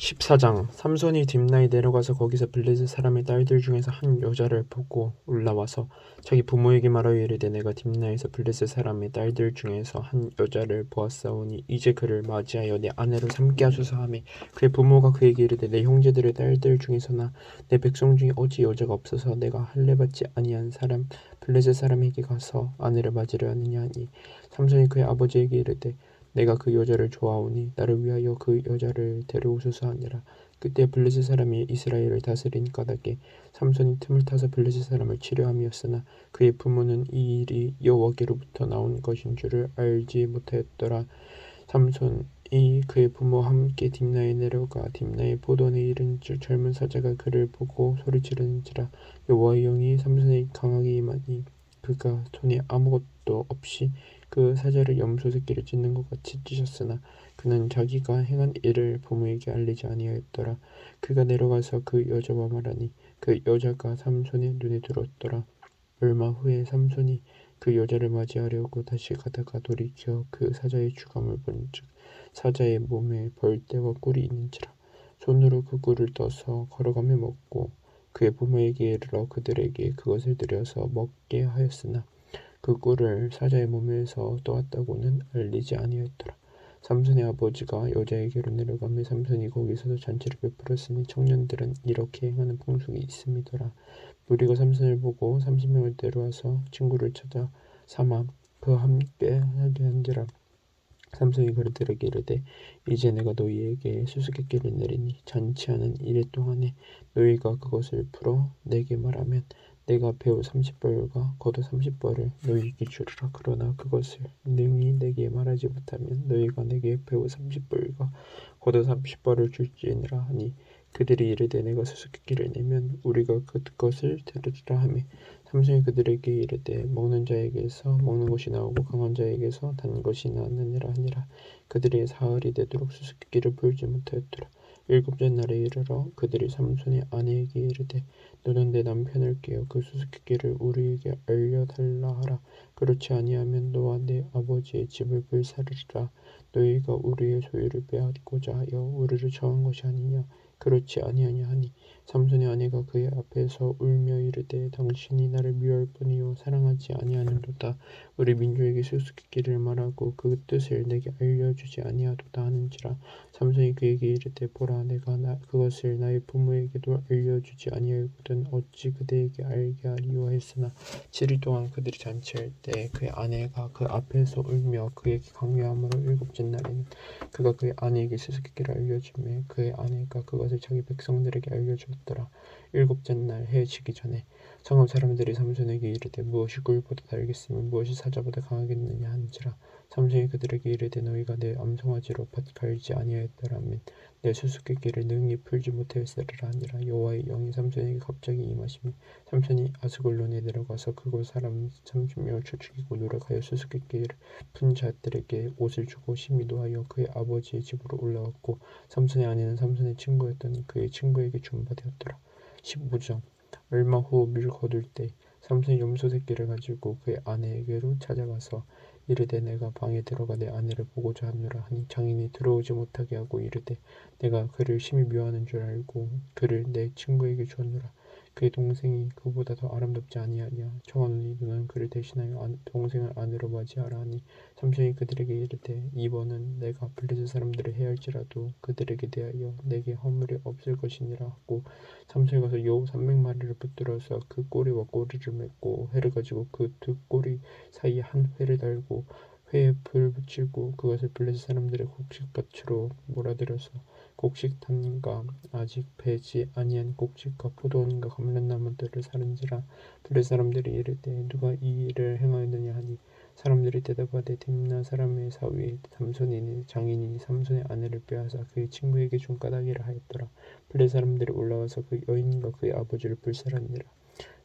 14장 삼손이 딥나에 내려가서 거기서 블레셋 사람의 딸들 중에서 한 여자를 보고 올라와서 자기 부모에게 말하여 이르되 내가 딥나에서 블레셋 사람의 딸들 중에서 한 여자를 보았사오니 이제 그를 맞이하여 내 아내로 삼게 하소서 하며 그의 부모가 그에게 이르되 내 형제들의 딸들 중에서나 내 백성 중에 어찌 여자가 없어서 내가 할례받지 아니한 사람 블레셋 사람에게 가서 아내를 맞으려 하느냐 하니 삼손이 그의 아버지에게 이르되 내가 그 여자를 좋아하오니 나를 위하여 그 여자를 데려오소서 하니라. 그때 블레셋 사람이 이스라엘을 다스린 까닭에 삼손이 틈을 타서 블레셋 사람을 치려 함이었으나 그의 부모는 이 일이 여호와께로부터 나온 것인 줄을 알지 못하였더라. 삼손이 그의 부모와 함께 딥나에 내려가 딥나의 보돈에 이른 젊은 사자가 그를 보고 소리지르는지라. 여호와의 영이 삼손에게 강하게 임하니 그가 손에 아무것도 없이 그 사자를 염소 새끼를 찢는 것 같이 찢었으나 그는 자기가 행한 일을 부모에게 알리지 아니하였더라. 그가 내려가서 그 여자와 말하니 그 여자가 삼손의 눈에 들어왔더라. 얼마 후에 삼손이 그 여자를 맞이하려고 다시 가다가 돌이켜 그 사자의 주감을 본즉 사자의 몸에 벌떼와 꿀이 있는지라. 손으로 그 꿀을 떠서 걸어가며 먹고 그의 부모에게 이르러 그들에게 그것을 드려서 먹게 하였으나 그 꿀을 사자의 몸에서 떠왔다고는 알리지 아니하였더라. 삼손의 아버지가 여자에게로 내려가며 삼손이 거기서도 잔치를 베풀었으니 청년들은 이렇게 행하는 풍속이 있음이더라. 무리가 삼손을 보고 30명을 데려와서 친구를 찾아 삼아 그와 함께 하게 한지라. 삼손이 그들에게 이르되 이제 내가 너희에게 수수께끼를 내리니 잔치하는 이래 동안에 너희가 그것을 풀어 내게 말하면 내가 배우 30벌과 겉옷 30벌을 너희에게 주리라. 그러나 그것을 능히 내게 말하지 못하면 너희가 내게 배우 30벌과 겉옷 30벌을 줄지니라 하니 그들이 이르되 내가 수수께끼를 내면 우리가 그것을 들으리라 하며 삼손이 그들에게 이르되 먹는 자에게서 먹는 것이 나오고 강한 자에게서 단 것이 나느니라 하니라. 그들이 사흘이 되도록 수수께끼를 풀지 못하였더라. 일곱째 날에 이르러 그들이 삼손의 아내에게 이르되 너는 내 남편을 깨어 그 수수께끼를 우리에게 알려달라 하라. 그렇지 아니하면 너와 내 아버지의 집을 불사르리라. 너희가 우리의 소유를 빼앗고자 하여 우리를 정한 것이 아니냐. 그렇지 아니하냐 하니 삼손의 아내가 그의 앞에서 울며 이르되 당신이 나를 미워할 뿐이요 사랑하지 아니하는도다. 우리 민족에게 수수께끼를 말하고 그 뜻을 내게 알려주지 아니하도다 하는지라. 삼손이 그에게 이르되 보라 내가 그것을 나의 부모에게도 알려주지 아니하였거든 어찌 그대에게 알게 하리요 했으나 7일 동안 그들이 잔치할 때 그의 아내가 그 앞에서 울며 그에게 강요함으로 일곱째 날에는 그가 그의 아내에게 수수께끼를 알려주매 그의 아내가 그것을 자기 백성들에게 알려주었더라. 일곱째 날 해 지기 전에 성읍 사람들이 삼손에게 이르되 무엇이 꿀보다 달겠으며 무엇이 사자보다 강하겠느냐 한지라. 삼손이 그들에게 이르되 너희가 내 암송아지로 밭 갈지 아니하였더라면 내 수수께끼를 능히 풀지 못하였으리라 하니라. 여호와의 영이 삼손에게 갑자기 임하시며 삼손이 아스글론에 내려가서 그곳 사람 30명을 죽이고 노력하여 수수께끼를 푼 자들에게 옷을 주고 심히 노하여 그의 아버지의 집으로 올라왔고 삼손의 아내는 삼손의 친구였더니 그의 친구에게 준 바 되었더라. 15장 얼마 후 밀 거둘 때 삼손이 염소 새끼를 가지고 그의 아내에게로 찾아가서 이르되 내가 방에 들어가 내 아내를 보고자 하노라 하니 장인이 들어오지 못하게 하고 이르되 내가 그를 심히 미워하는 줄 알고 그를 내 친구에게 주었노라. 그의 동생이 그보다 더 아름답지 아니하냐. 청하노니 너는 그를 대신하여 동생을 아내로 맞이하라 하니 삼손이 그들에게 이르되 이번은 내가 블레셋 사람들을 해할지라도 그들에게 대하여 내게 허물이 없을 것이니라 하고 삼손이 가서 여우 300마리를 붙들어서 그 꼬리와 꼬리를 맺고 회를 가지고 그 두 꼬리 사이에 한 회를 달고 회에 불 붙이고 그것을 블레셋 사람들의 곡식밭으로 몰아들여서 곡식단과 아직 배지 아니한 곡식과 포도원과 감람나무들을 사른지라. 블레셋 사람들이 이르되 누가 이 일을 행하였느냐 하니 사람들이 대답하되 딥나 사람의 사위 삼손이니 장인이 삼손의 아내를 빼앗아 그의 친구에게 준 까닭이라 하였더라. 블레셋 사람들이 올라와서 그 여인과 그의 아버지를 불살하니라.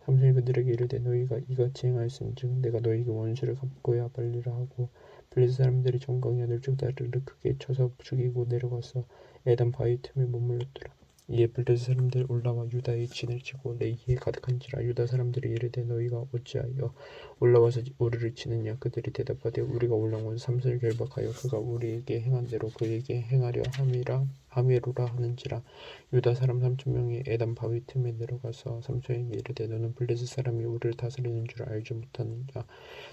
삼손이 그들에게 이르되 너희가 이같이 행하였은즉 내가 너희에게 원수를 갚고야 말리라 하고 블레셋 사람들이 정강야 널찍다리를 크게 쳐서 죽이고 내려가서 에단 바위 틈에 머물렀더라. 이에 블레셋 사람들이 올라와 유다의 진을 치고 레이기에 가득한지라. 유다 사람들이 이르되 너희가 어찌하여 올라와서 우리를 치느냐. 그들이 대답하되 우리가 올라온 삼손을 결박하여 그가 우리에게 행한 대로 그에게 행하려 함이로라 하는지라. 유다 사람 3,000명이 에담 바위 틈에 내려가서 삼손에게 이르되 너는 블레셋 사람이 우리를 다스리는 줄 알지 못하느냐.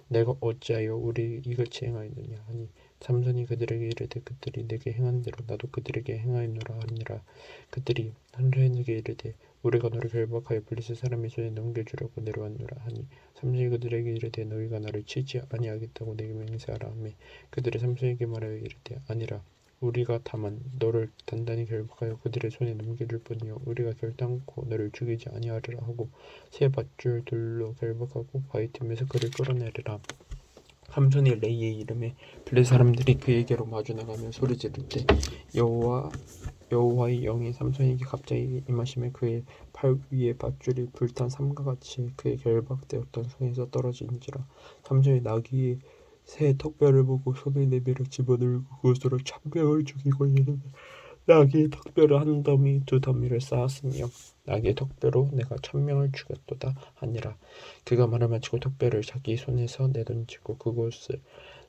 내가 어찌하여 우리 이같이 행하였느냐 하니 삼손이 그들에게 이르되 그들이 내게 행한 대로 나도 그들에게 행하였노라 하니라. 그들이 삼손에게 이르되 우리가 너를 결박하여 블레셋 사람의 손에 넘겨주려고 내려왔노라 하니 삼손이 그들에게 이르되 너희가 나를 치지 아니하겠다고 내게 맹세하라 하며 그들이 삼손에게 말하여 이르되 아니라 우리가 다만 너를 단단히 결박하여 그들의 손에 넘겨줄 뿐이요 우리가 결단코 너를 죽이지 아니하리라 하고 세 밧줄들로 결박하고 바위 틈에서 그를 끌어내리라. 삼손이 레이의 이름에 블레셋 사람들이 그에게로 마주 나가며 소리 지를 때 여호와의 영이 삼손에게 갑자기 임하심에 그의 팔 위에 밧줄이 불탄 삼과 같이 그의 결박되었던 손에서 떨어진지라. 삼손이 나귀의 새 턱뼈를 보고 손을 내밀어 집어들고 그것으로 1,000명을 죽이고 이르되 나귀의 턱뼈를 한 더미 두 더미를 쌓았으며 나귀의 턱뼈로 내가 1,000명을 죽였도다 하니라. 그가 말을 마치고 턱뼈를 자기 손에서 내던지고 그곳을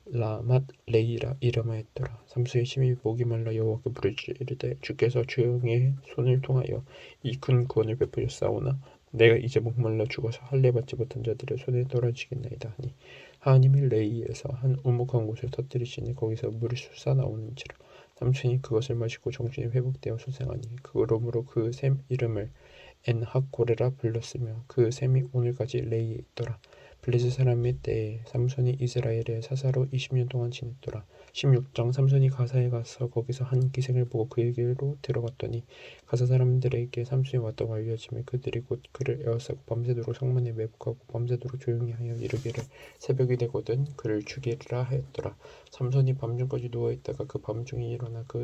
라맛 레이라 이름하였더라. 삼손의 심히 목이 말라 여호와께 부르짖으되 주께서 조용히 손을 통하여 이 큰 구원을 베푸셨사오나 내가 이제 목말라 죽어서 할례 받지 못한 자들의 손에 떨어지겠나이다 하니 하나님이 레이에서 한 우묵한 곳을 터뜨리시니 거기서 물이 솟아나오는지라. 삼손이 그것을 마시고 정신이 회복되어 소생하니 그러므로 그 샘 이름을 엔하코레라 불렀으며 그 샘이 오늘까지 레이에 있더라. 블레셋 사람의 때에 삼손이 이스라엘의 사사로 20년 동안 지냈더라. 16장 삼손이 가사에 가서 거기서 한 기생을 보고 그에게로 들어갔더니 가사 사람들에게 삼손이 왔다고 알려지며 그들이 곧 그를 에워싸고 밤새도록 성문에 매복하고 밤새도록 조용히 하여 이르기를 새벽이 되거든 그를 죽이리라 하였더라. 삼손이 밤중까지 누워있다가 그 밤중에 일어나 그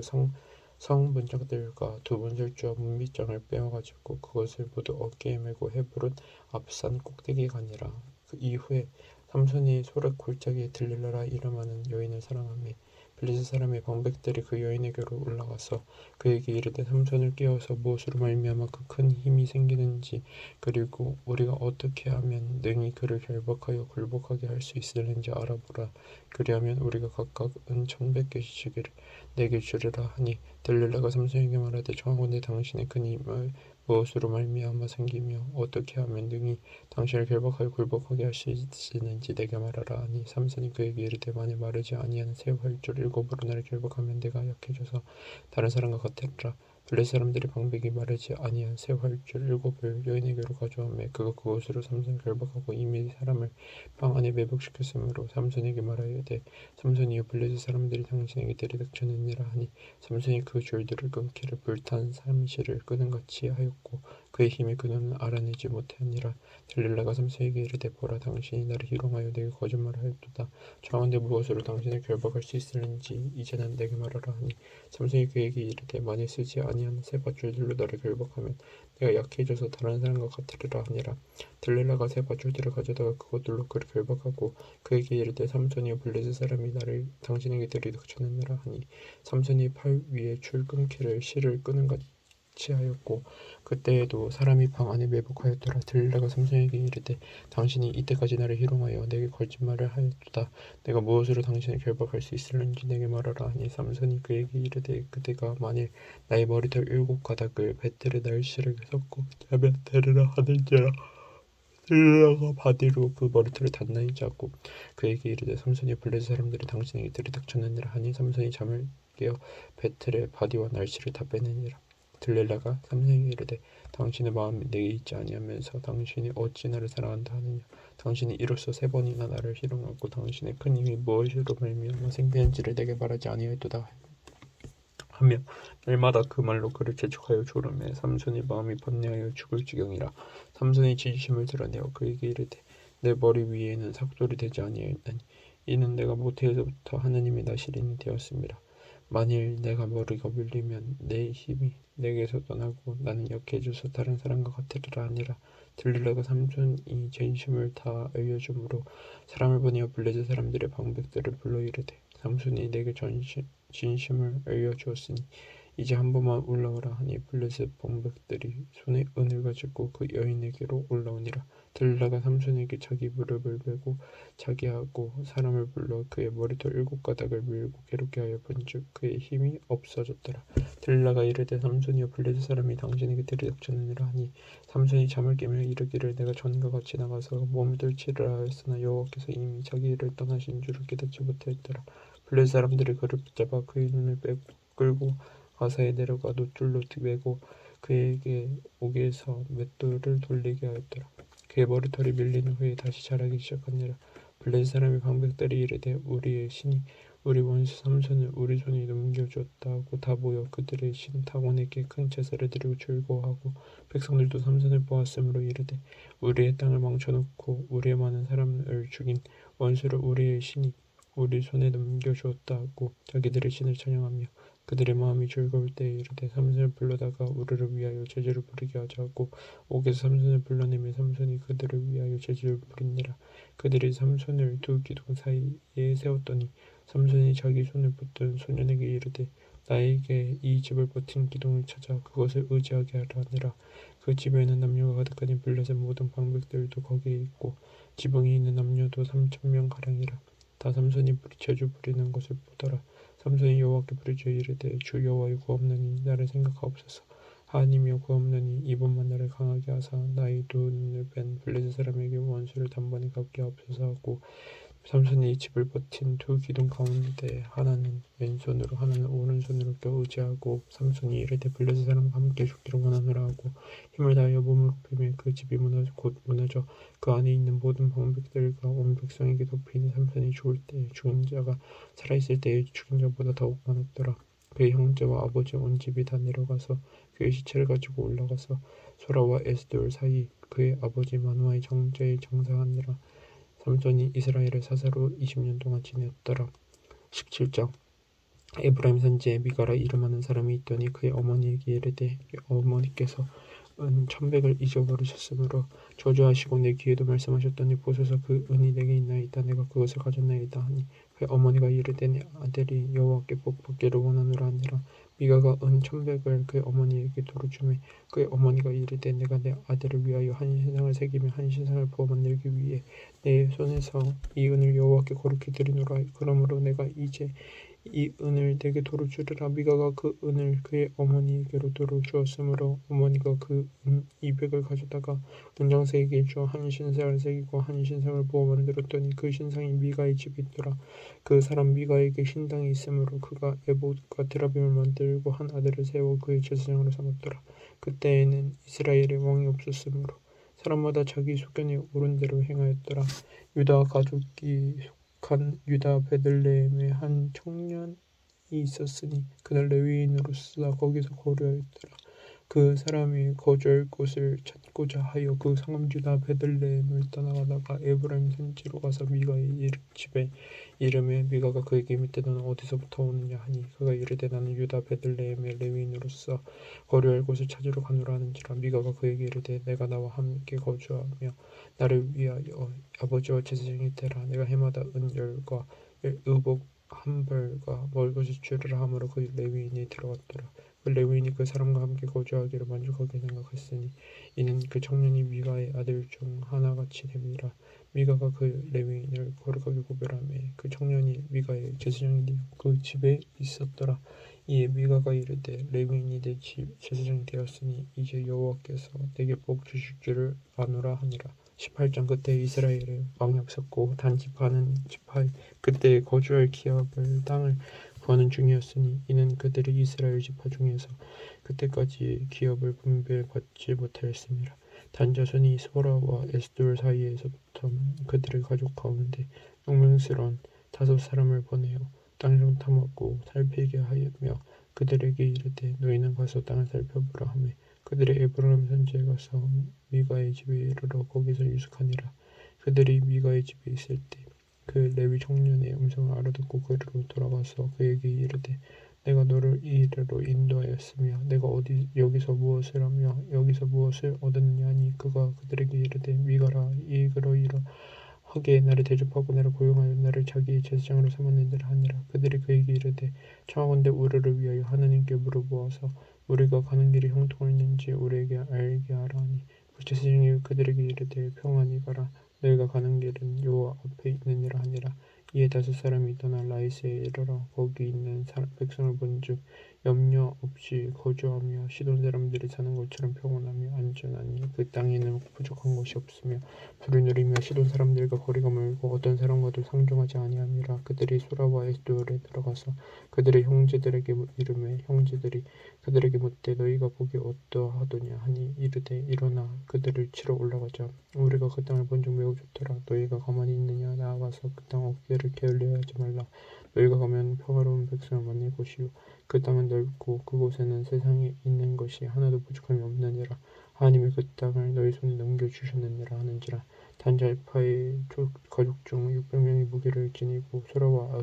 성 문짝들과 두 문설주와 문빗장을 빼어가지고 그것을 모두 어깨에 메고 헤브론 앞산 꼭대기에 가니라. 그 이후에 삼손이 소렉 골짜기에 들릴라라 이름하는 여인을 사랑하며 블레셋 사람의 방백들이 그 여인에게로 올라가서 그에게 이르되 삼손을 깨워서 무엇으로 말미암아 그 큰 힘이 생기는지 그리고 우리가 어떻게 하면 능히 그를 결박하여 굴복하게 할 수 있을는지 알아보라. 그리하면 우리가 각각 은 1,100개씩을 내게 주리라 하니 들릴라가 삼손에게 말하되 청하건대 당신의 큰 힘을 무엇으로 말미암아 생기며 어떻게 하면 능히 당신을 결박하여 굴복하게 할 수 있는지 내게 말하라 하니 삼손이 그에게 이르되 만일 마르지 아니하는 새 활줄 7으로 나를 결박하면 내가 약해져서 다른 사람과 같으리라. 블레셋 사람들이 방백이 마르지 아니한 새 활줄 7을 여인에게로 가져오매 그가 그것으로 삼손을 결박하고 이미 사람을 방 안에 매복시켰으므로 삼손에게 말하여되 삼손이여 블레셋 사람들이 당신에게 들이닥쳤느니라 하니 삼손이 그 줄들을 끊기를 불탄 삼시를 끄는 같이 하였고 그의 힘이 그는 알아내지 못하니라. 들릴라가 삼손에게 이르되 보라 당신이 나를 희롱하여 내게 거짓말하였도다. 청하건대 무엇으로 당신을 결박할 수 있을는지 이제는 내게 말하라 하니 삼손이 그에게 이르되 만일 쓰지 아니한 새 밧줄들로 나를 결박하면 내가 약해져서 다른 사람과 같으리라 하니라. 들릴라가 새 밧줄들을 가져다가 그것들로 그를 결박하고 그에게 이르되 삼손이여 블레셋 사람이 나를 당신에게 들이닥쳤느니라 하니 삼손이 팔 위에 줄 끊기를 실을 끄는 같이 하였고 그때에도 사람이 방 안에 매복하였더라. 들릴라가 삼손에게 이르되 당신이 이때까지 나를 희롱하여 내게 거짓말을 하였도다. 내가 무엇으로 당신을 결박할 수 있을는지 내게 말하라 하니 삼손이 그에게 이르되 그대가 만일 나의 머리털 7가닥을 베텔의 날씨를 섞고 자면 되리라 하는지라. 들릴라가 바디로 그 머리털을 단단히 짜고 그에게 이르되 삼손이 블레셋 사람들이 당신에게 들이닥쳤느니라 하니 삼손이 잠을 깨어 베텔의 바디와 날씨를 다 빼내니라. 들릴라가 삼손에게 이르되 당신의 마음이 내게 있지 아니하면서 당신이 어찌 나를 사랑한다 하느냐. 당신이 이로써 3번이나 나를 희롱하고 당신의 큰 힘이 무엇으로 말미암아 생기는지를 내게 말하지 아니하였도다 하며 날마다 그 말로 그를 재촉하여 조르매 삼손의 마음이 번뇌하여 죽을 지경이라. 삼손이 진심을 드러내어 그에게 이르되 내 머리 위에는 삭돌이 되지 아니하였나니 이는 내가 모태에서부터 하느님의 나시린이 되었음이라. 만일 내가 머리가 물리면 내 힘이 내게서 떠나고 나는 약해져서 다른 사람과 같으리라 하니라. 들릴라가 삼손이 진심을 다 알려주므로 사람을 보내어 블레셋 사람들의 방백들을 불러 이르되 삼손이 내게 진심을 알려주었으니 이제 한 번만 올라오라 하니 블레셋 방백들이 손에 은을 가지고 그 여인에게로 올라오니라. 들라가 삼손에게 자기 무릎을 베고 자기하고 사람을 불러 그의 머리털 7가닥을 밀고 괴롭게 하여 본즉 그의 힘이 없어졌더라. 들라가 이르되 삼손이여 블레셋 사람이 당신에게 들이닥쳤느니라 하니 삼손이 잠을 깨며 이르기를 내가 전과 같이 나가서 몸들 치르라 하였으나 여호와께서 이미 자기를 떠나신 줄을 깨닫지 못하였더라. 블레셋 사람들이 그를 붙잡아 그의 눈을 끌고 가사에 내려가 노줄로 매고 그에게 옥에서 맷돌을 돌리게 하였더라. 그의 머리털이 밀린 후에 다시 자라기 시작하니라. 블레셋 사람의 방백들이 이르되 우리의 신이 우리 원수 삼손을 우리 손에 넘겨주었다고 다 모여 그들의 신 다곤에게 큰 제사를 드리고 즐거워하고 백성들도 삼손을 보았으므로 이르되 우리의 땅을 망쳐놓고 우리의 많은 사람을 죽인 원수를 우리의 신이 우리 손에 넘겨주었다고 자기들의 신을 찬양하며 그들의 마음이 즐거울 때에 이르되 삼손을 불러다가 우리를 위하여 제주를 부리게 하자고 옥에서 삼손을 불러내며 삼손이 그들을 위하여 제주를 부린니라. 그들이 삼손을 두 기둥 사이에 세웠더니 삼손이 자기 손을 붙든 소년에게 이르되 나에게 이 집을 버틴 기둥을 찾아 그것을 의지하게 하라 하니라. 그 집에는 남녀가 가득하니 블레셋 모든 방백들도 거기에 있고 지붕에 있는 남녀도 3,000명 가량이라. 다 삼손이 제주 부리는 것을 보더라. 삼손이 여호와께 부르짖어 이르되 주 여호와여 구옵나니 나를 생각하옵소서. 하나님이여 구옵나니 이번만 나를 강하게 하사 나의 두 눈을 뺀 블레셋 사람에게 원수를 단번에 갚게 하옵소서 하고 삼손이 이 집을 버틴 두 기둥 가운데 하나는 왼손으로 하나는 오른손으로 껴 의지하고 삼손이 이르되 블레셋 사람과 함께 죽기를 원하노라 하고 힘을 다하여 몸을 굽히며 그 집이 곧 무너져 그 안에 있는 모든 방백들과 온 백성에게 덮이니 삼손이 죽을 때에 죽은 자가 살아있을 때에 죽은 자보다 더욱 많았더라. 그의 형제와 아버지 온 집이 다 내려가서 그의 시체를 가지고 올라가서 소라와 에스돌 사이 그의 아버지 마누아의 정자에 장사하니라. 삼손이 이스라엘의 사사로 20년 동안 지냈더라. 17장 에브라임 산지에 미가라 이름하는 사람이 있더니 그의 어머니에게 이르되 어머니께서 은 1,100을 잊어버리셨으므로 저주하시고 내 귀에도 말씀하셨더니 보소서 그 은이 내게 있나이다. 내가 그것을 가졌나이다 하니 그의 어머니가 이르되 내 아들이 여호와께 복 받기를 원하노라 하니라. 미가가 은 1,100을 그의 어머니에게 도로 주매 그의 어머니가 이르되 내가 내 아들을 위하여 한 신상을 새기며 한 신상을 부어 만들기 위해 내 손에서 이 은을 여호와께 거룩히 드리노라. 그러므로 내가 이제 이 은을 내게 도로 주리라. 미가가 그 은을 그의 어머니에게로 도로 주었으므로 어머니가 그 은 200을 가져다가 은장새에게 주어 한 신상을 새기고 한 신상을 부어 만들었더니 그 신상이 미가의 집에 있더라. 그 사람 미가에게 신당이 있으므로 그가 에봇과 드라빔을 만들고 한 아들을 세워 그의 제사장으로 삼았더라. 그때에는 이스라엘에 왕이 없었으므로 사람마다 자기 소견에 오른 대로 행하였더라. 유다 가족이 속한 유다 베들레헴에 한 청년이 있었으니 그는 레위인으로서 거기서 거류하였더라. 그 사람이 거주할 곳을 찾고자 하여 그 성읍 유다 베들레헴을 떠나가다가 에브라임 산지로 가서 미가의 집에 이르매 미가가 그에게 묻되 너는 어디서부터 오느냐 하니 그가 이르되 나는 유다 베들레헴의 레위인으로서 거류할 곳을 찾으러 가노라 하는지라. 미가가 그에게 이르되 내가 나와 함께 거주하며 나를 위하여 아버지와 제사장이 되라. 내가 해마다 은열과 의복 한 벌과 먹을 것을 주리라 하므로 그 레위인이 들어갔더라. 그 레위인이 그 사람과 함께 거주하기를 만족하게 생각했으니 이는 그 청년이 미가의 아들 중 하나같이 됨이라. 미가가 그 레위인을 거룩하게 구별하며 그 청년이 미가의 제사장이 되어 그 집에 있었더라. 이에 미가가 이르되 레위인이 내 집 제사장이 되었으니 이제 여호와께서 내게 복 주실 줄을 아노라 하니라. 18장 그때 이스라엘에 왕이 없었고 단 지파는 지파 그때 거주할 기업을 땅을 구하는 중이었으니 이는 그들이 이스라엘 지파 중에서 그때까지 기업을 분배받지 못하였음이라. 단 자손이 소라와 에스돌 사이에서부터 그들의 가족 가운데 용맹스러운 5사람을 보내어 땅을 좀 탐하고 살피게 하며 그들에게 이르되 너희는 가서 땅을 살펴보라 하며 그들이 에브라임 산지에 가서 미가의 집에 이르러 거기서 유숙하니라. 그들이 미가의 집에 있을 때 그 레위 청년의 음성을 알아듣고 그리로 돌아가서 그에게 이르되 내가 너를 이 일로 인도하였으며 내가 여기서 무엇을 하며 여기서 무엇을 얻었느냐 하니 그가 그들에게 이르되 미가라 이 그러이러 하게 나를 대접하고 나를 고용하여 나를 자기의 제사장으로 삼았느니라 하니라. 그들이 그에게 이르되 청하건대 우리를 위하여 하나님께 물어보아서 우리가 가는 길이 형통하는지 우리에게 알게 하라 하니 그 제사장이 그들에게 이르되 평안히 가라. 너희가 가는 길은 여호와 앞에 있느니라 하니라. 이에 5사람이 떠나 라이스에 이르러 거기 있는 백성을 본즉 염려 없이 거주하며 시돈 사람들이 사는 것처럼 평온하며 안전하니 그 땅에는 부족한 것이 없으며 불을 누리며 시돈 사람들과 거리가 멀고 어떤 사람과도 상종하지 아니함이라. 그들이 소라와 에스돌에 들어가서 그들의 형제들에게 이르매 형제들이 그들에게 묻되 너희가 보기 어떠하도냐 하니 이르되 일어나 그들을 치러 올라가자. 우리가 그 땅을 본즉 매우 좋더라. 너희가 가만히 있느냐 나아가서 그 땅 어깨를 게을리하지 말라. 너희가 가면 평화로운 백성을 만날 것이요 그 땅은 넓고 그곳에는 세상에 있는 것이 하나도 부족함이 없느니라. 하나님이 그 땅을 너희 손에 넘겨주셨느니라 하는지라. 단자파의 가족 중 600명이 무기를 지니고 소라와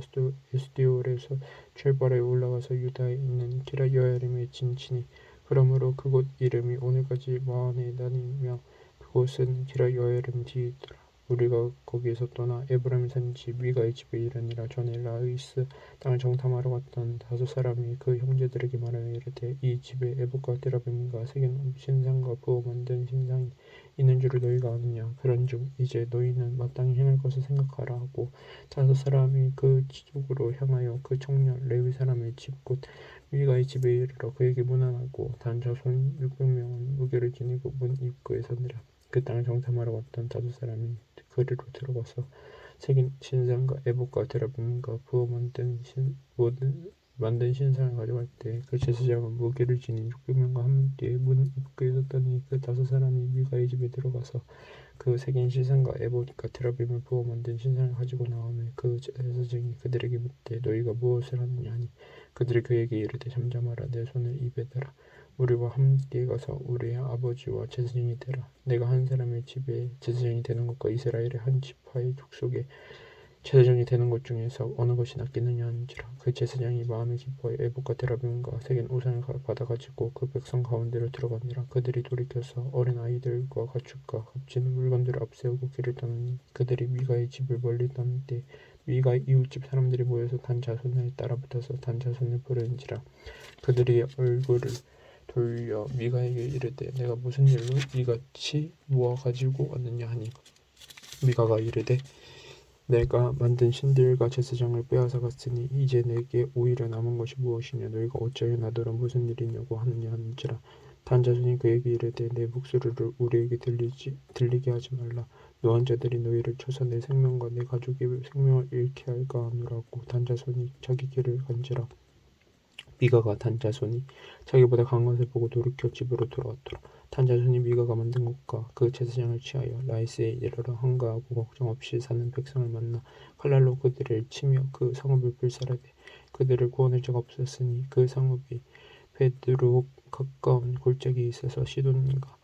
에스디올에서 출발해 올라가서 유다에 있는 기럇여아림에 진치니 그러므로 그곳 이름이 오늘까지 마흔에 다니며 그곳은 기럇여아림 뒤에 있더라. 우리가 거기에서 떠나 에브라임 산지 미가의 집에 이르니라. 전에 라이스 땅을 정탐하러 갔던 5사람이 그 형제들에게 말하여 이르되 이 집에 에봇과 데라빔과 새긴 신상과 부어 만든 신상이 있는 줄을 너희가 아느냐. 그런즉 이제 너희는 마땅히 행할 것을 생각하라 하고 5사람이 그 지쪽으로 향하여 그 청년 레위 사람의 집 곧 미가의 집에 이르러 그에게 문안하고 단 자손 600명은 무기를 지니고 문 입구에 서니라. 그 땅을 정탐하러 왔던 5사람이 그리로 들어가서 새긴 신상과 에봇과 데라빔과 부어 만든 신상을 가져갈 때 그 제사장은 무기를 지닌 600명과 함께 문 입구에 섰더니 그 5사람이 미가의 집에 들어가서 그 새긴 신상과 에봇과 데라빔을 부어 만든 신상을 가지고 나오매 그 제사장이 그들에게 묻되 너희가 무엇을 하느냐 하니 그들이 그에게 이르되 잠잠하라. 내 손을 입에 대라. 우리와 함께 가서 우리의 아버지와 제사장이 되라. 내가 한 사람의 집에 제사장이 되는 것과 이스라엘의 한 지파의 족속에 제사장이 되는 것 중에서 어느 것이 낫겠느냐 하는지라. 그 제사장이 마음에 기뻐하여 에봇과 데라빔과 새긴 우산을 받아가지고 그 백성 가운데로 들어가니라. 그들이 돌이켜서 어린 아이들과 가축과 값진 물건들을 앞세우고 길을 떠나니 그들이 미가의 집을 멀리 떠날 때 미가 이웃집 사람들이 모여서 단 자손을 따라붙어서 단 자손을 부르는지라. 그들이 얼굴을 돌려 미가에게 이르되 내가 무슨 일로 이같이 모아 가지고 왔느냐 하니 미가가 이르되 내가 만든 신들과 제사장을 빼앗아 갔으니 이제 내게 오히려 남은 것이 무엇이냐. 너희가 어찌하여 나더러 무슨 일이냐고 하느냐 하는지라. 단자손이 그에게 이르되 내 목소리를 우리에게 들리게 하지 말라. 노한 자들이 너희를 쳐서 내 생명과 내 가족의 생명을 잃게 할까 하노라고. 단자손이 자기 길을 간지라. 미가가 단자손이 자기보다 강한 것을 보고 돌이켜 집으로 돌아왔더라. 단자손이 미가가 만든 것과 그 제사장을 취하여 라이스에 이르러 한가하고 걱정 없이 사는 백성을 만나 칼날로 그들을 치며 그 성읍을 불살하되 그들을 구원할 자가 없었으니 그 성읍이 베드로 가까운 골짜기에 있어서 시돈과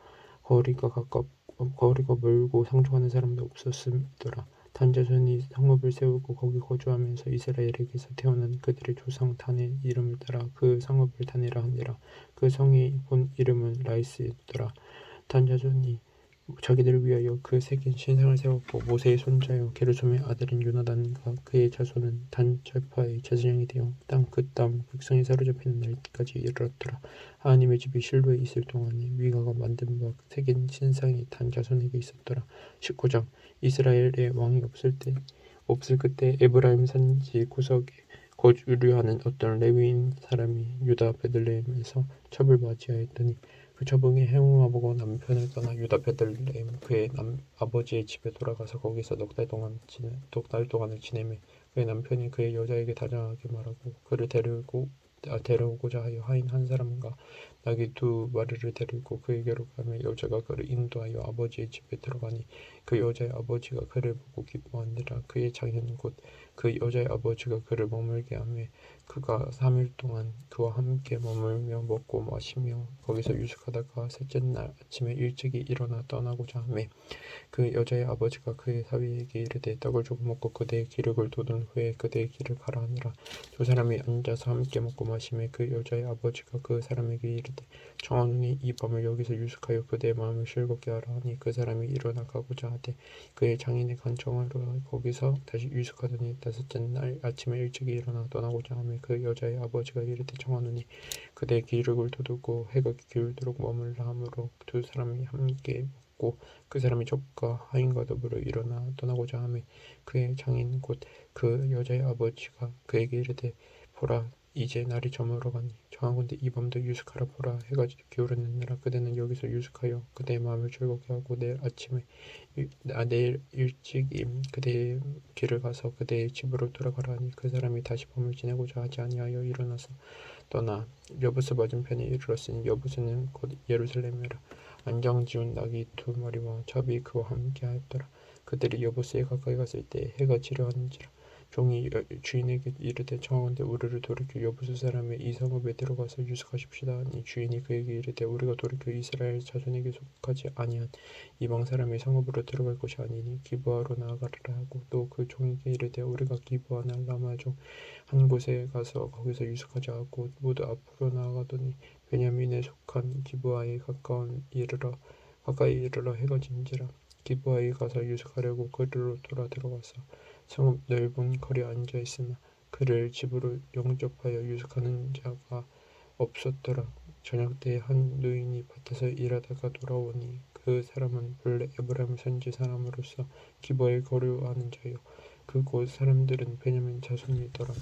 거리가 멀고 상종하는 사람도 없었음이더라. 단자손이 성읍을 세우고 거기 거주하면서 이스라엘에게서 태어난 그들의 조상 단의 이름을 따라 그 성읍을 단이라 하니라. 그 성의 본 이름은 라이스더라. 단자손이 자기들을 위하여 그 새긴 신상을 세웠고 모세의 손자요 게르솜의 아들인 요나단과 그의 자손은 단절파의 제사장이 되어 그 땅 백성이 사로잡히는 날까지 이르렀더라. 하나님의 집이 실로에 있을 동안에 미가가 만든 바 새긴 신상이 단 자손에게 있었더라. 19장 이스라엘의 왕이 없을 그때 에브라임 산지 구석에 거주하는 어떤 레위인 사람이 유다 베들레헴에서 첩을 맞이하였더니 그 첩응이 해몽하고 남편을 떠나 유다 베들레헴 그의 아버지의 집에 돌아가서 거기서 넉 달 동안을 지내매 그의 남편이 그의 여자에게 다정하게 말하고 그를 데려오고자 하여 하인 한 사람과 나귀 2마리를 데리고 그에게로 가며 여자가 그를 인도하여 아버지의 집에 들어가니 그 여자의 아버지가 그를 보고 기뻐하니라. 그의 장인 곧 그 여자의 아버지가 그를 머물게 하매 그가 3일 동안 그와 함께 머물며 먹고 마시며 거기서 유숙하다가 셋째 날 아침에 일찍이 일어나 떠나고자 하매 그 여자의 아버지가 그의 사위에게 이르되 떡을 조금 먹고 그대의 기력을 돋운 후에 그대의 길을 가라 하니라. 두 사람이 앉아서 함께 먹고 마시매 그 여자의 아버지가 그 사람에게 이르되 하되 청하노니 이 밤을 여기서 유숙하여 그대의 마음을 즐겁게 하라 하니 그 사람이 일어나 가고자 하되 그의 장인의 간청하러 거기서 다시 유숙하더니 다섯째 날 아침에 일찍이 일어나 떠나고자 하며 그 여자의 아버지가 이르되 청하노니 그대의 기력을 돋우고 해가 기울도록 머물라 하므로 두 사람이 함께 먹고 그 사람이 족과 하인과 더불어 일어나 떠나고자 하며 그의 장인 곧 그 여자의 아버지가 그에게 이르되 보라 이제 날이 저물어가니 청하건대 이 밤도 유숙하라 보라 해가 기울었느니라 그대는 여기서 유숙하여 그대의 마음을 즐겁게 하고 내일 일찍이 그대의 길을 가서 그대의 집으로 돌아가라 하니 그 사람이 다시 밤을 지내고자 하지 아니하여 일어나서 떠나 여부스 맞은편에 이르렀으니 여부스는 곧 예루살렘이라 안장 지운 낙이 두 마리와 잡이 그와 함께 하였더라. 그들이 여부스에 가까이 갔을 때 해가 지려하는지라 종이 주인에게 이르되 청하건대 우리를 돌이켜 여부스 사람의 이 성읍에 들어가서 유숙하십시다 하니 주인이 그에게 이르되 우리가 돌이켜 이스라엘 자손에게 속하지 아니한 이방 사람의 성읍으로 들어갈 것이 아니니 기브아로 나아가리라 하고 또 그 종에게 이르되 우리가 기브아나 라마 중 한 곳에 가서 거기서 유숙하자 하고 모두 앞으로 나아가더니 베냐민에 속한 기브아에 가까이 이르러 해가 진지라 기브아에 가서 유숙하려고 그리로 돌아 들어가서 성읍 넓은 거리에 앉아 있으나 그를 집으로 영접하여 유숙하는 자가 없었더라. 저녁 때에 한 노인이 밭에서 일하다가 돌아오니 그 사람은 본래 에브라임 선지 사람으로서 기브아에 거류하는 자요 그곳 사람들은 베냐민 자손이더라.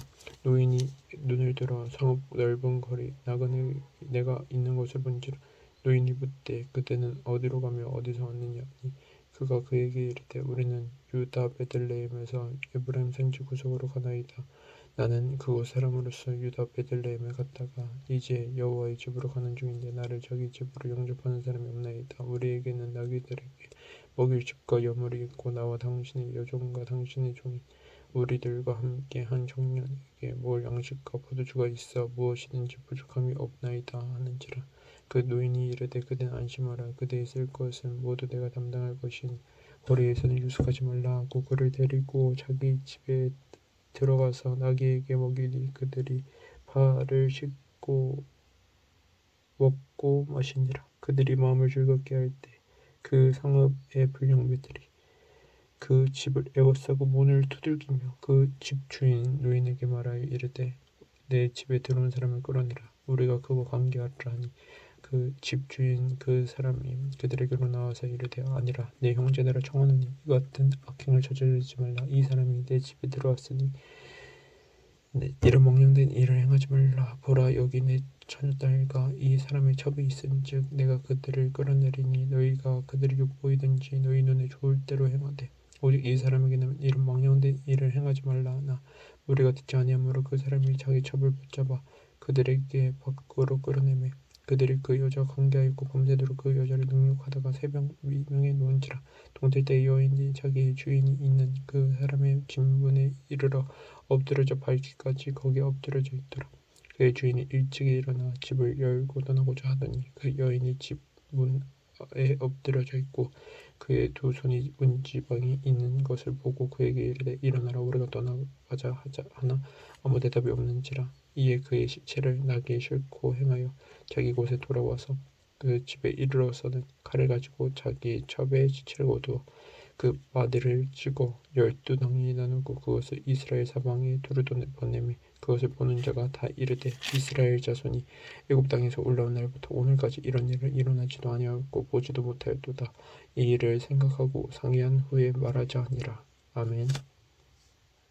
노인이 눈을 들어 성읍 넓은 거리 나그네 내가 있는 곳을 본지라 노인이 묻되 그대는 어디로 가며 어디서 왔느냐 하니 그가 그에게 이르되 우리는 유다 베들레헴에서 에브라임 선지 구석으로 가나이다. 나는 그곳 사람으로서 유다 베들레헴에 갔다가 이제 여호와의 집으로 가는 중인데 나를 자기 집으로 영접하는 사람이 없나이다. 우리에게는 나귀들에게 먹일 집과 여물이 있고 나와 당신의 여종과 당신의 종인 우리들과 함께 한 청년에게 먹을 양식과 포도주가 있어 무엇이든지 부족함이 없나이다 하는지라. 그 노인이 이르되 그대는 안심하라. 그대의 쓸 것은 모두 내가 담당할 것이니 거리에서는 유숙하지 말라 하고 그를 데리고 자기 집에 들어가서 나귀에게 먹이니 그들이 발을 씻고 먹고 마시니라. 그들이 마음을 즐겁게 할 때 그 성읍의 불량배들이 그 집을 에워싸고 문을 두들기며 그 집 주인 노인에게 말하여 이르되 내 집에 들어온 사람을 끌어내라. 우리가 그와 관계하리라 하니 그 집 주인 그 사람이 그들에게로 나와서 이르되 아니라 내 형제들아 청하노니 이 같은 악행을 저지르지 말라. 이 사람이 내 집에 들어왔으니 이런 망령된 일을 행하지 말라. 보라 여기 내 처녀딸과 이 사람의 첩이 있은즉 내가 그들을 끌어내리니 너희가 그들이 욕보이든지 너희 눈에 좋을 대로 행하되 오직 이 사람에게는 이런 망령된 일을 행하지 말라 하나 우리가 듣지 아니하므로 그 사람이 자기 첩을 붙잡아 그들에게 밖으로 끌어내매 그들이 그 여자와 관계하였고 밤새도록 그 여자를 능욕하다가 새벽 위명에 놓은지라. 동틀 때 여인이 자기의 주인이 있는 그 사람의 집문에 이르러 엎드러져 밟기까지 거기에 엎드러져 있더라. 그의 주인이 일찍이 일어나 집을 열고 떠나고자 하더니 그 여인이 집 문에 엎드러져 있고 그의 두 손이 문지방에 있는 것을 보고 그에게 이르되 일어나라 우리가 떠나가자 하나 아무 대답이 없는지라. 이에 그의 시체를 나귀에 싣고 행하여 자기 곳에 돌아와서 그 집에 이르러서는 칼을 가지고 자기 첩에 시체를 거두어 그 마디를 찌고 12덩이에 나누고 그것을 이스라엘 사방에 두루 보내매 그것을 보는 자가 다 이르되 이스라엘 자손이 애굽 땅에서 올라온 날부터 오늘까지 이런 일을 일어나지도 아니하였고 보지도 못하였도다. 이 일을 생각하고 상의한 후에 말하자 하니라. 아멘.